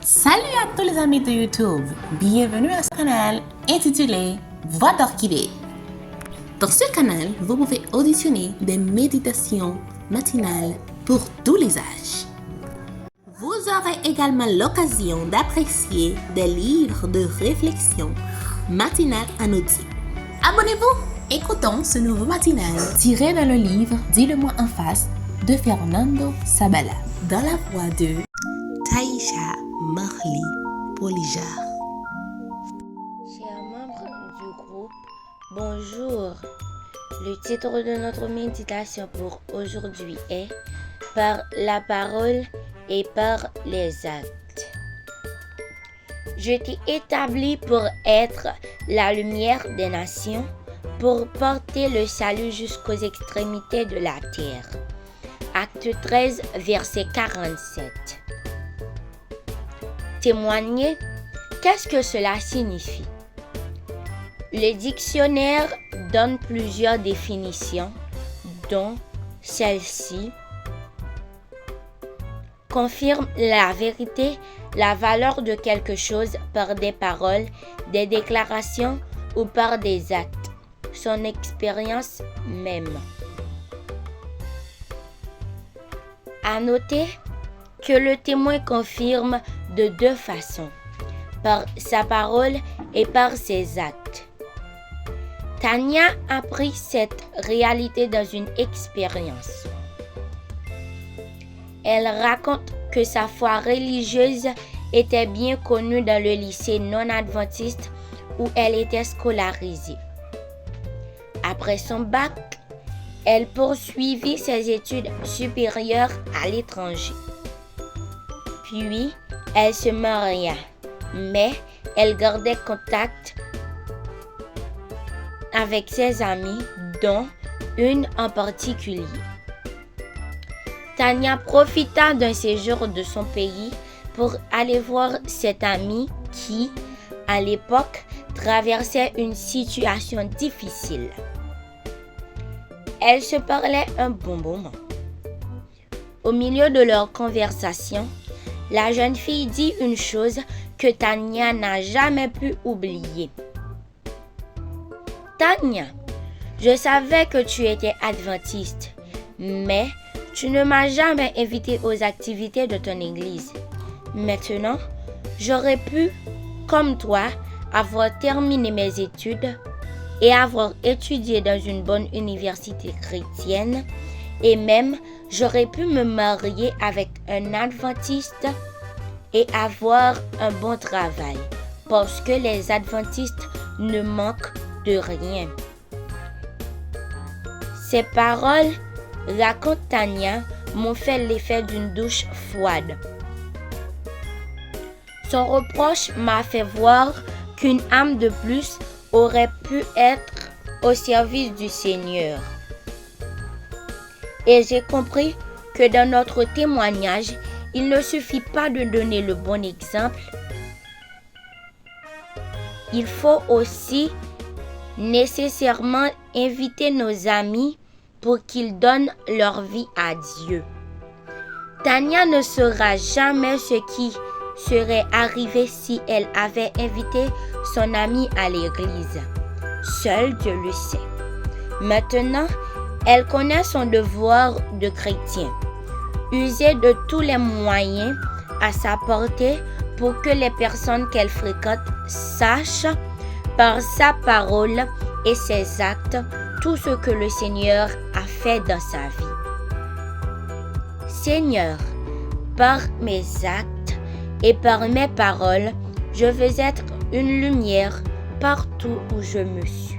Salut à tous les amis de YouTube, bienvenue à ce canal intitulé Voix d'Orchidée. Dans ce canal, vous pouvez auditionner des méditations matinales pour tous les âges. Vous aurez également l'occasion d'apprécier des livres de réflexion matinale en audio. Abonnez-vous! Écoutons ce nouveau matinal tiré dans le livre Dis-le-moi en face de Fernando Sabala, dans la voix de Taïcha Marley Polijar. Chers membres du groupe, bonjour. Le titre de notre méditation pour aujourd'hui est « Par la parole et par les actes ». Je t'ai établi pour être la lumière des nations, pour porter le salut jusqu'aux extrémités de la terre. Acte 13, verset 47. Témoigner, qu'est-ce que cela signifie? Le dictionnaire donne plusieurs définitions, dont celle-ci confirme la vérité, la valeur de quelque chose par des paroles, des déclarations ou par des actes, son expérience même. À noter que le témoin confirme de deux façons, par sa parole et par ses actes. Tania a pris cette réalité dans une expérience. Elle raconte que sa foi religieuse était bien connue dans le lycée non-adventiste où elle était scolarisée. Après son bac, elle poursuivit ses études supérieures à l'étranger. Puis, elle se maria, mais elle gardait contact avec ses amies, dont une en particulier. Tania profita d'un séjour de son pays pour aller voir cette amie qui, à l'époque, traversait une situation difficile. Elles se parlaient un bon moment. Au milieu de leur conversation, la jeune fille dit une chose que Tania n'a jamais pu oublier. Tania, je savais que tu étais adventiste, mais tu ne m'as jamais invitée aux activités de ton église. Maintenant, j'aurais pu, comme toi, avoir terminé mes études et avoir étudié dans une bonne université chrétienne, et même j'aurais pu me marier avec un adventiste et avoir un bon travail, parce que les adventistes ne manquent de rien. Ces paroles, raconte Tania, m'ont fait l'effet d'une douche froide. Son reproche m'a fait voir qu'une âme de plus aurait pu être au service du Seigneur. Et j'ai compris que dans notre témoignage, il ne suffit pas de donner le bon exemple. Il faut aussi nécessairement inviter nos amis pour qu'ils donnent leur vie à Dieu. Tania ne saura jamais ce qui serait arrivé si elle avait invité son ami à l'église. Seul Dieu le sait. Maintenant, elle connaît son devoir de chrétien. User de tous les moyens à sa portée pour que les personnes qu'elle fréquente sachent par sa parole et ses actes tout ce que le Seigneur a fait dans sa vie. Seigneur, par mes actes et par mes paroles, je veux être une lumière partout où je me suis.